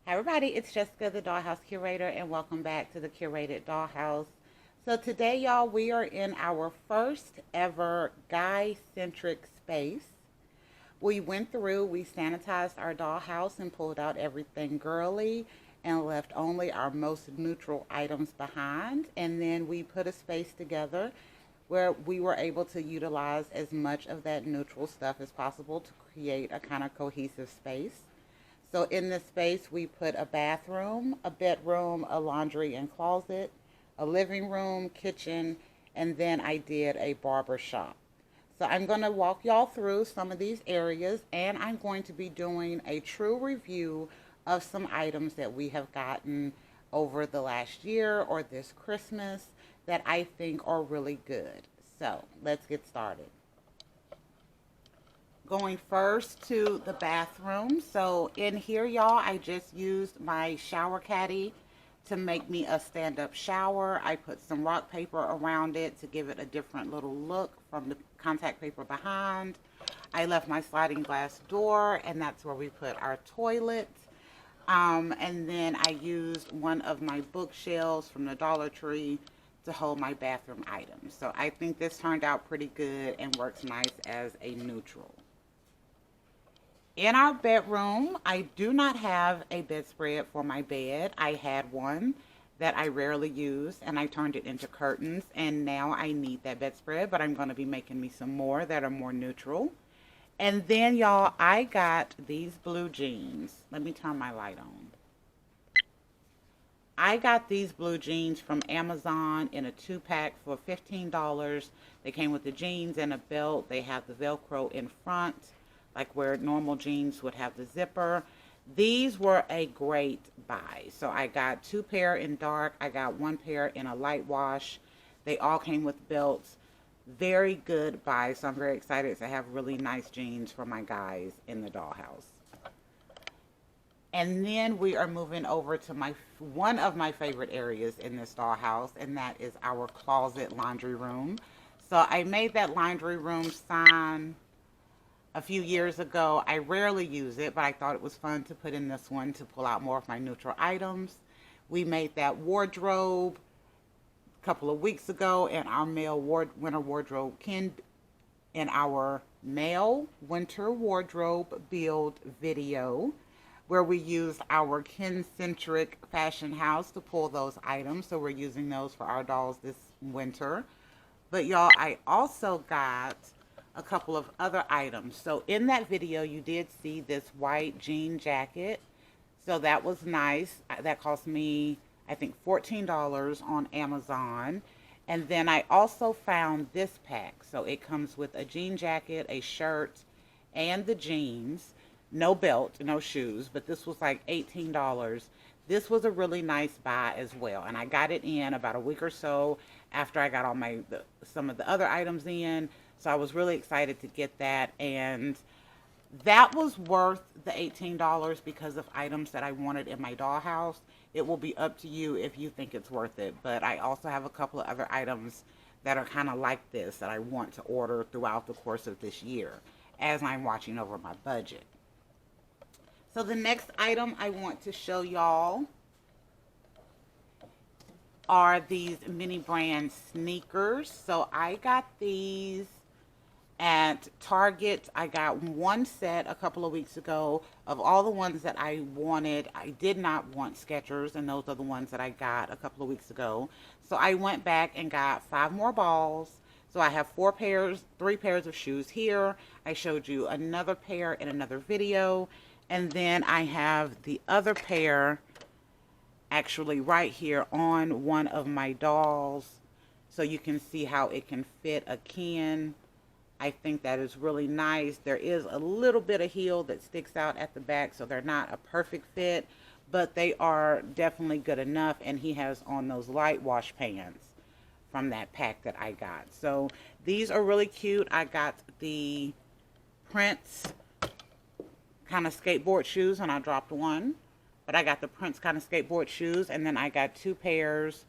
Hi everybody, it's Jessica, the Dollhouse Curator, and welcome back to the Curated Dollhouse. So today, y'all, we are in our first ever guy-centric space. We sanitized our dollhouse and pulled out everything girly and left only our most neutral items behind. And then we put a space together where we were able to utilize as much of that neutral stuff as possible to create a kind of cohesive space. So in this space, we put a bathroom, a bedroom, a laundry and closet, a living room, kitchen, and then I did a barber shop. So I'm going to walk y'all through some of these areas, and I'm going to be doing a true review of some items that we have gotten over the last year or this Christmas that I think are really good. So let's get started. Going first to the bathroom. So in here, y'all, I just used my shower caddy to make me a stand-up shower. I put some rock paper around it to give it a different little look from the contact paper behind. I left my sliding glass door, and that's where we put our toilet. And then I used one of my bookshelves from the Dollar Tree to hold my bathroom items. So I think this turned out pretty good and works nice as a neutral. In our bedroom, I do not have a bedspread for my bed. I had one that I rarely use, and I turned it into curtains, and now I need that bedspread, but I'm going to be making me some more that are more neutral. And then, y'all, I got these blue jeans. Let me turn my light on. I got these blue jeans from Amazon in a 2-pack for $15. They came with the jeans and a belt. They have the Velcro in front, like where normal jeans would have the zipper. These were a great buy. So I got 2 pair in dark. I got 1 pair in a light wash. They all came with belts. Very good buy. So I'm very excited to have really nice jeans for my guys in the dollhouse. And then we are moving over to one of my favorite areas in this dollhouse, and that is our closet laundry room. So I made that laundry room sign a few years ago. I rarely use it, but I thought it was fun to put in this one to pull out more of my neutral items. We made that wardrobe a couple of weeks ago in our winter wardrobe in our male winter wardrobe build video, where we used our Ken-centric fashion house to pull those items. So we're using those for our dolls this winter. But y'all, I also got a couple of other items. So in that video, you did see this white jean jacket. So that was nice. That cost me, I think, $14 on Amazon. And then I also found this pack. So it comes with a jean jacket, a shirt, and the jeans. No belt, no shoes, but this was like $18. This was a really nice buy as well. And I got it in about a week or so after I got all some of the other items in. So I was really excited to get that, and that was worth the $18 because of items that I wanted in my dollhouse. It will be up to you if you think it's worth it, but I also have a couple of other items that are kind of like this that I want to order throughout the course of this year as I'm watching over my budget. So the next item I want to show y'all are these mini brand sneakers. So I got these at Target. I got one set a couple of weeks ago of all the ones that I wanted. I did not want Skechers, and those are the ones that I got a couple of weeks ago. So I went back and got 5 more balls. So I have 3 pairs of shoes here. I showed you another pair in another video. And then I have the other pair actually right here on one of my dolls. So you can see how it can fit a Ken. I think that is really nice. There is a little bit of heel that sticks out at the back, so they're not a perfect fit, but they are definitely good enough. And he has on those light wash pants from that pack that I got. So these are really cute. I got the Prince kind of skateboard shoes, and I dropped one. But I got the Prince kind of skateboard shoes, and then I got 2 pairs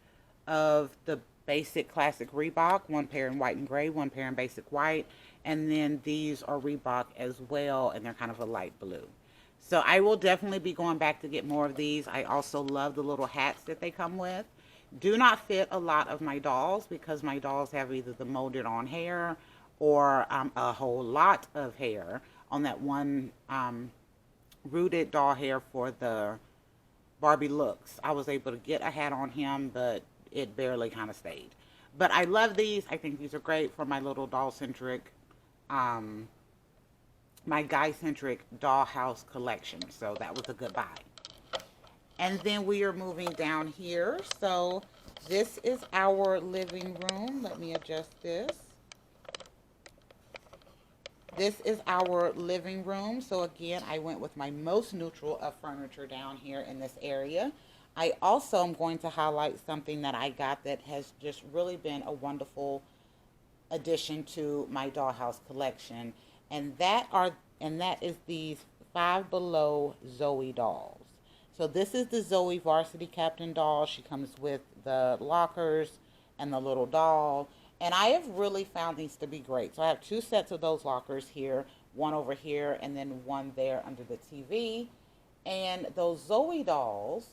of the basic classic Reebok, 1 pair in white and gray, 1 pair in basic white, and then these are Reebok as well, and they're kind of a light blue. So I will definitely be going back to get more of these. I also love the little hats that they come with. Do not fit a lot of my dolls because my dolls have either the molded on hair or a whole lot of hair on that one rooted doll hair for the Barbie looks. I was able to get a hat on him, but it barely kind of stayed. But I love these. I think these are great for my little doll centric, um, my guy centric dollhouse collection. So that was a good buy. And then we are moving down here. So this is our living room. Let me adjust this. This is our living room. So again, I went with my most neutral of furniture down here in this area. I also am going to highlight something that I got that has just really been a wonderful addition to my dollhouse collection. And that is these Five Below Zoe dolls. So this is the Zoe Varsity Captain doll. She comes with the lockers and the little doll. And I have really found these to be great. So I have two sets of those lockers here, one over here and then one there under the TV. And those Zoe dolls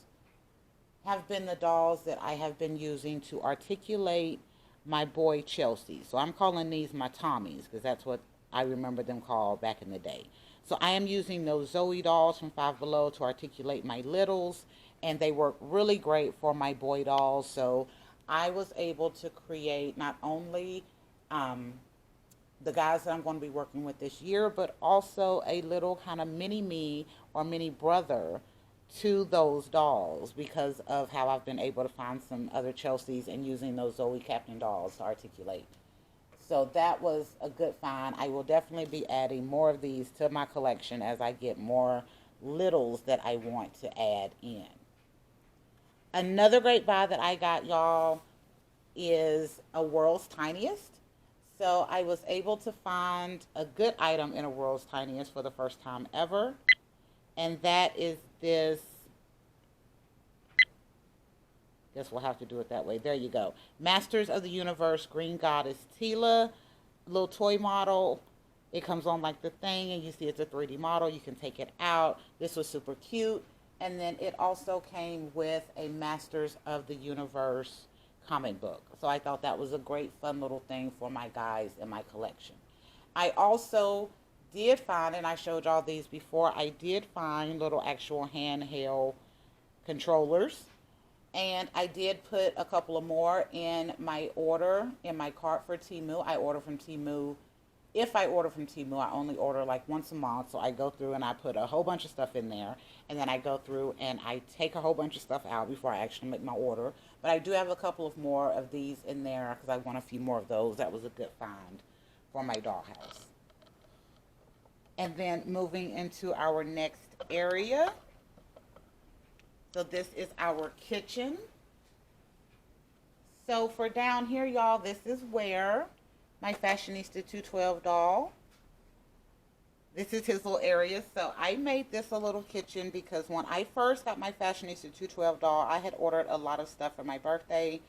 have been the dolls that I have been using to articulate my boy Chelsea. So I'm calling these my Tommies because that's what I remember them called back in the day. So I am using those Zoe dolls from Five Below to articulate my littles, and they work really great for my boy dolls. So I was able to create not only the guys that I'm going to be working with this year, but also a little kind of mini me or mini brother to those dolls because of how I've been able to find some other Chelseas and using those Zoe Captain dolls to articulate. So that was a good find. I will definitely be adding more of these to my collection as I get more littles that I want to add in. Another great buy that I got, y'all, is a World's Tiniest. So I was able to find a good item in a World's Tiniest for the first time ever. And that is this. Guess we'll have to do it that way. There you go. Masters of the Universe Green Goddess Tila. Little toy model. It comes on like the thing and you see it's a 3D model. You can take it out. This was super cute. And then it also came with a Masters of the Universe comic book. So I thought that was a great fun little thing for my guys in my collection. I also did find, and I showed y'all these before, I did find little actual handheld controllers. And I did put a couple of more in my order, in my cart for Temu. I order from Temu. If I order from Temu, I only order like once a month. So I go through and I put a whole bunch of stuff in there. And then I go through and I take a whole bunch of stuff out before I actually make my order. But I do have a couple of more of these in there because I want a few more of those. That was a good find for my dollhouse. And then moving into our next area. So this is our kitchen. So for down here, y'all, this is where my Fashionista 212 doll. This is his little area. So I made this a little kitchen because when I first got my Fashionista 212 doll, I had ordered a lot of stuff for my birthday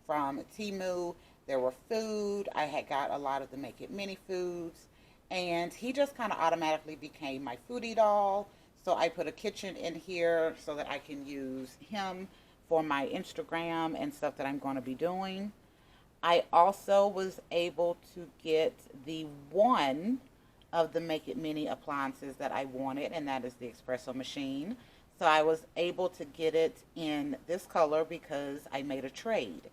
from Temu. There were food. I had got a lot of the Make It Mini foods. And he just kind of automatically became my foodie doll. So I put a kitchen in here so that I can use him for my Instagram and stuff that I'm going to be doing. I also was able to get the one of the Make It Mini appliances that I wanted, and that is the espresso machine. So I was able to get it in this color because I made a trade.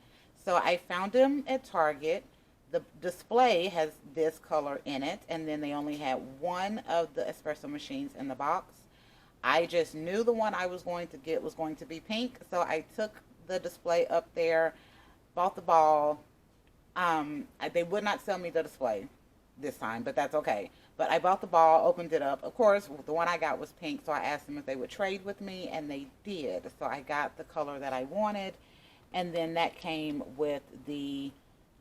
So I found them at Target. The display has this color in it, and then they only had one of the espresso machines in the box. I just knew the one I was going to get was going to be pink, so I took the display up there, bought the ball. They would not sell me the display this time, but that's okay. But I bought the ball, opened it up. Of course, the one I got was pink, so I asked them if they would trade with me, and they did. So I got the color that I wanted, and then that came with the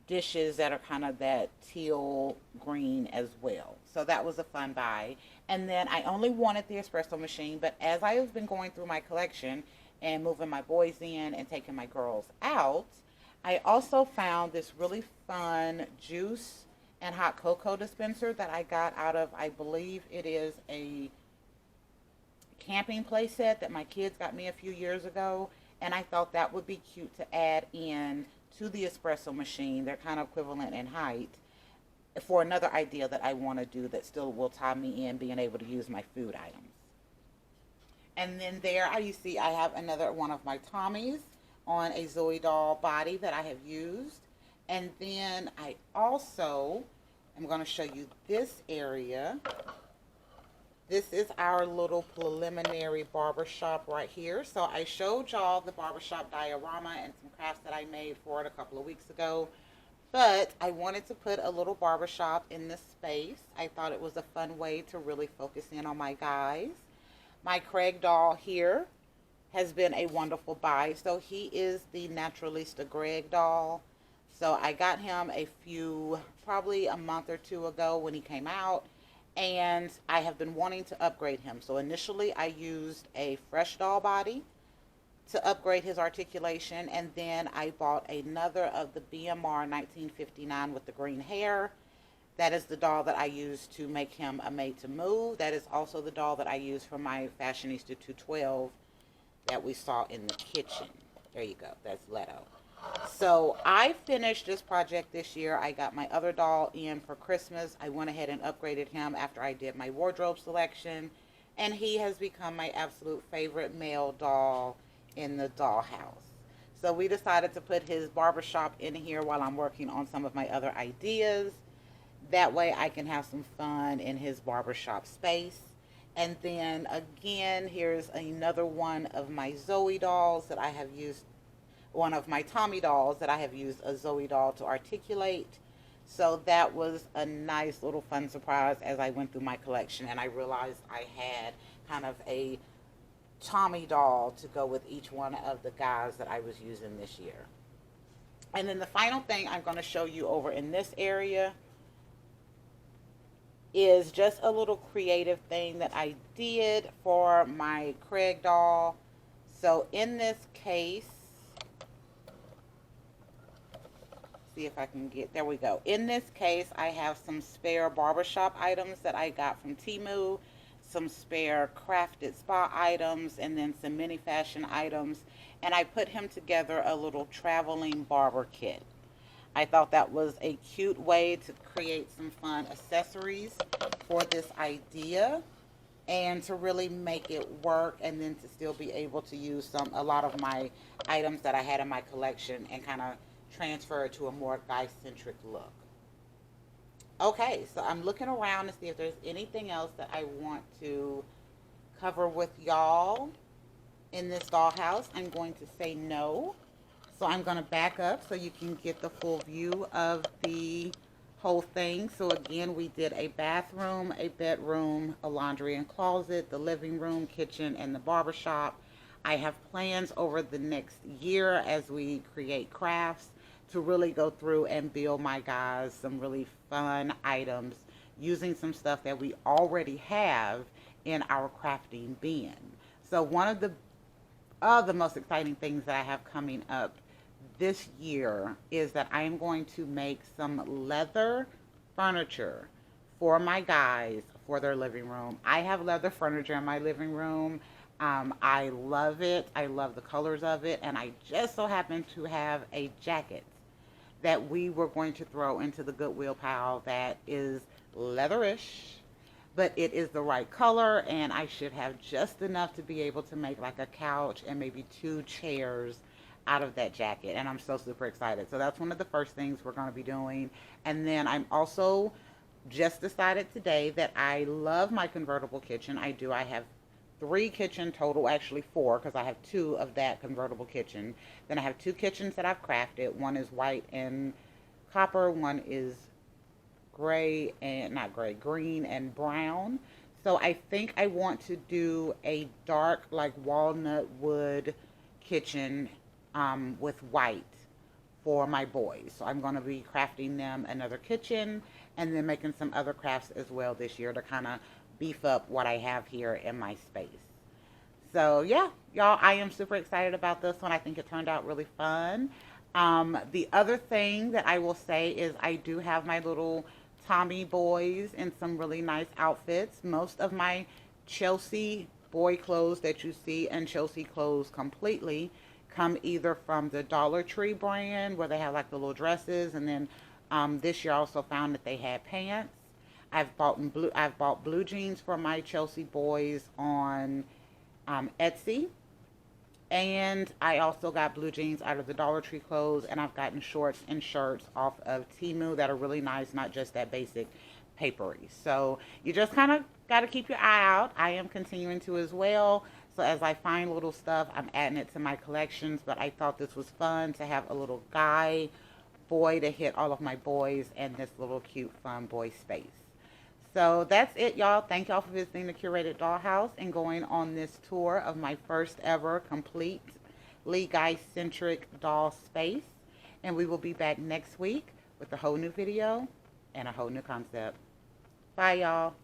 dishes that are kind of that teal green as well. So that was a fun buy. And then I only wanted the espresso machine, but as I have been going through my collection and moving my boys in and taking my girls out, I also found this really fun juice and hot cocoa dispenser that I got out of, I believe it is a camping play set that my kids got me a few years ago, and I thought that would be cute to add in to the espresso machine. They're kind of equivalent in height for another idea that I want to do that still will tie me in being able to use my food items. And then there, you see I have another one of my Tommies on a Zoe doll body that I have used. And then I also am going to show you this area. This is our little preliminary barbershop right here. So I showed y'all the barbershop diorama and some crafts that I made for it a couple of weeks ago. But I wanted to put a little barbershop in this space. I thought it was a fun way to really focus in on my guys. My Craig doll here has been a wonderful buy. So he is the Naturalista Greg doll. So I got him probably a month or two ago when he came out. And I have been wanting to upgrade him. So initially I used a fresh doll body to upgrade his articulation. And then I bought another of the BMR 1959 with the green hair. That is the doll that I used to make him a made to move. That is also the doll that I used for my Fashionista 212 that we saw in the kitchen. There you go. That's Leto. So I finished this project this year. I got my other doll in for Christmas. I went ahead and upgraded him after I did my wardrobe selection. And he has become my absolute favorite male doll in the dollhouse. So we decided to put his barbershop in here while I'm working on some of my other ideas. That way I can have some fun in his barbershop space. And then again, here's another one of my Zoe dolls that I have used. One of my Tommy dolls that I have used a Zoe doll to articulate. So that was a nice little fun surprise as I went through my collection and I realized I had kind of a Tommy doll to go with each one of the guys that I was using this year. And then the final thing I'm going to show you over in this area is just a little creative thing that I did for my Craig doll. So in this case, see if I can get, there we go. In this case, I have some spare barbershop items that I got from Temu, some spare crafted spa items, and then some mini fashion items. And I put him together a little traveling barber kit. I thought that was a cute way to create some fun accessories for this idea and to really make it work, and then to still be able to use a lot of my items that I had in my collection and kind of transfer it to a more guy-centric look. Okay, so I'm looking around to see if there's anything else that I want to cover with y'all in this dollhouse. I'm going to say no. So I'm going to back up so you can get the full view of the whole thing. So again, we did a bathroom, a bedroom, a laundry and closet, the living room, kitchen, and the barbershop. I have plans over the next year as we create crafts to really go through and build my guys some really fun items using some stuff that we already have in our crafting bin. So one of the most exciting things that I have coming up this year is that I am going to make some leather furniture for my guys for their living room. I have leather furniture in my living room. I love it. I love the colors of it. And I just so happen to have a jacket that we were going to throw into the Goodwill pile that is leatherish, but it is the right color, and I should have just enough to be able to make like a couch and maybe 2 chairs out of that jacket, and I'm so super excited. So that's one of the first things we're going to be doing. And then I'm also just decided today that I love my convertible kitchen. I have 3 kitchen total, actually 4, because I have 2 of that convertible kitchen. Then I have 2 kitchens that I've crafted. One is white and copper, one is gray and green and brown. So I think I want to do a dark like walnut wood kitchen with white for my boys. So I'm going to be crafting them another kitchen and then making some other crafts as well this year to kind of beef up what I have here in my space. So yeah, y'all, I am super excited about this one. I think it turned out really fun. The other thing that I will say is I do have my little Tommy boys in some really nice outfits. Most of my Chelsea boy clothes that you see and Chelsea clothes completely come either from the Dollar Tree brand, where they have like the little dresses, and then this year I also found that they had pants. I've bought blue jeans for my Chelsea boys on Etsy. And I also got blue jeans out of the Dollar Tree clothes, and I've gotten shorts and shirts off of Temu that are really nice, not just that basic papery. So you just kind of got to keep your eye out. I am continuing to as well. So as I find little stuff, I'm adding it to my collections. But I thought this was fun to have a little guy, boy to hit all of my boys, and this little cute fun boy space. So that's it, y'all. Thank y'all for visiting the Curated Dollhouse and going on this tour of my first ever completely guy-centric doll space. And we will be back next week with a whole new video and a whole new concept. Bye, y'all.